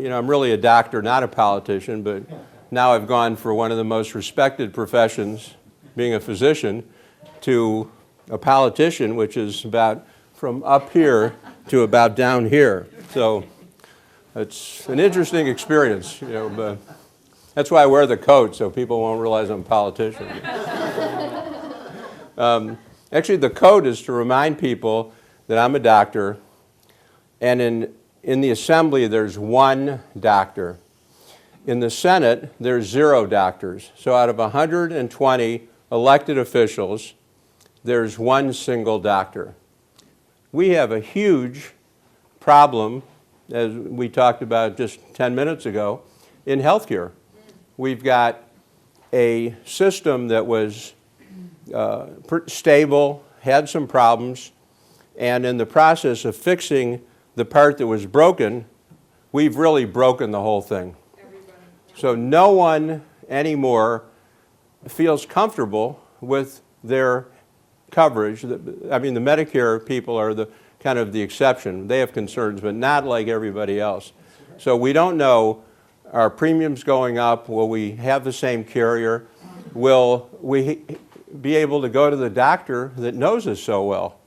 I'm really a doctor, not a politician, but now I've gone for one of the most respected professions, being a physician, to a politician, which is about from up here to about down here. So it's an interesting experience, but that's why I wear the coat, so people won't realize I'm a politician. Actually, the coat is to remind people that I'm a doctor, and in the assembly there's one doctor. In the Senate, there's 0 doctors. So out of 120 elected officials, there's one single doctor. We have a huge problem, as we talked about just 10 minutes ago, in healthcare. We've got a system that was stable, had some problems, and in the process of fixing the part that was broken, we've really broken the whole thing. So no one anymore feels comfortable with their coverage. I mean, the Medicare people are the kind of the exception. They have concerns, but not like everybody else. So we don't know, are premiums going up? Will we have the same carrier? Will we be able to go to the doctor that knows us so well?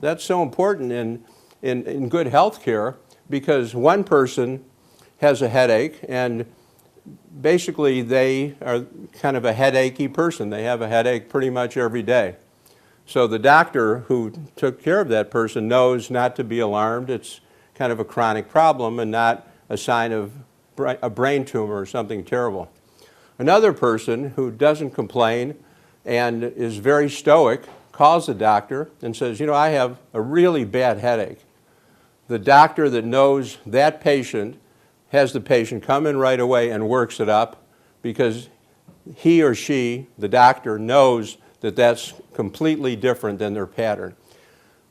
That's so important in good health care, because one person has a headache and basically they are kind of a headachy person. They have a headache pretty much every day. So the doctor who took care of that person knows not to be alarmed. It's kind of a chronic problem and not a sign of a brain tumor or something terrible. Another person who doesn't complain and is very stoic calls the doctor and says, I have a really bad headache. The doctor that knows that patient has the patient come in right away and works it up, because he or she, the doctor, knows that that's completely different than their pattern.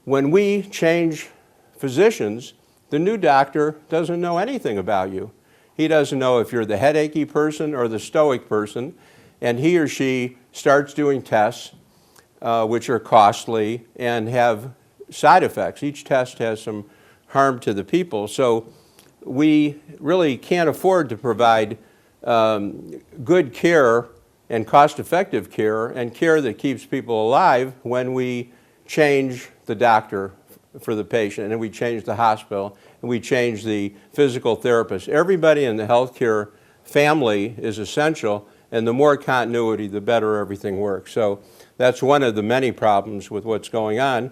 When we change physicians, the new doctor doesn't know anything about you. He doesn't know if you're the headachy person or the stoic person, and he or she starts doing tests which are costly and have side effects. Each test has some harm to the people, so we really can't afford to provide good care and cost-effective care and care that keeps people alive when we change the doctor for the patient, and we change the hospital, and we change the physical therapist. Everybody in the healthcare family is essential, and the more continuity, the better everything works. So that's one of the many problems with what's going on.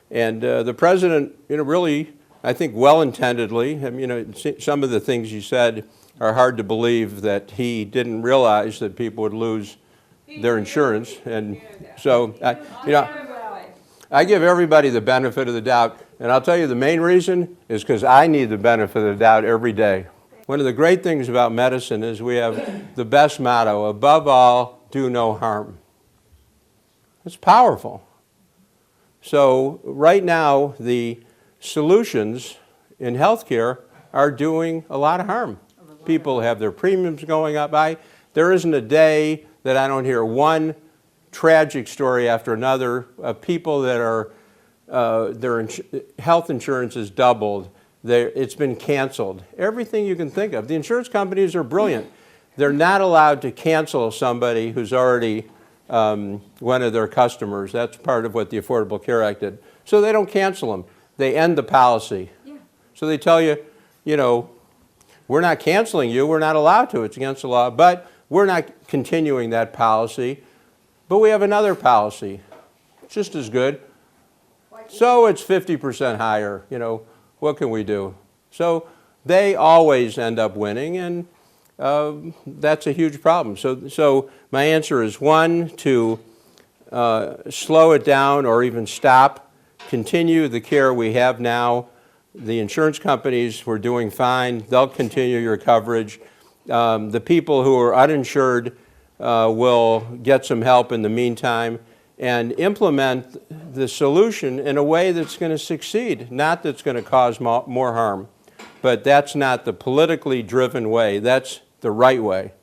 And the president, really, I think well-intendedly, some of the things he said are hard to believe, that he didn't realize that people would lose their insurance. And so, I give everybody the benefit of the doubt, and I'll tell you the main reason is because I need the benefit of the doubt every day. One of the great things about medicine is we have the best motto: above all, do no harm. It's powerful. So right now, the solutions in healthcare are doing a lot of harm. People have their premiums going up. There isn't a day that I don't hear one tragic story after another of people that are, their health insurance is doubled. It's been canceled. Everything you can think of. The insurance companies are brilliant. They're not allowed to cancel somebody who's already one of their customers. That's part of what the Affordable Care Act did. So they don't cancel them. They end the policy. Yeah. So they tell you, we're not canceling you. We're not allowed to. It's against the law. But we're not continuing that policy. But we have another policy, just as good. So it's 50% higher. What can we do? So they always end up winning, and that's a huge problem. So my answer is, one, to slow it down or even stop, continue the care we have now. The insurance companies were doing fine. They'll continue your coverage. The people who are uninsured will get some help in the meantime, and implement the solution in a way that's going to succeed, not that's going to cause more harm. But that's not the politically driven way. That's the right way.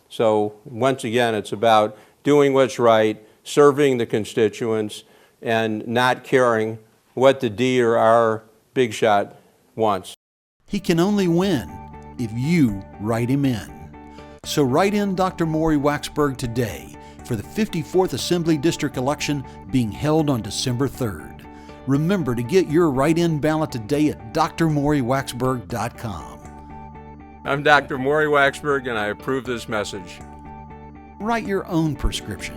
So once again, it's about doing what's right, serving the constituents, and not caring what the D or R big shot wants. He can only win if you write him in. So write in Dr. Morry Waksberg today for the 54th Assembly District election being held on December 3rd. Remember to get your write-in ballot today at drmorrywaksberg.com. I'm Dr. Morry Waksberg, and I approve this message. Write your own prescription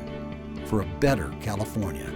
for a better California.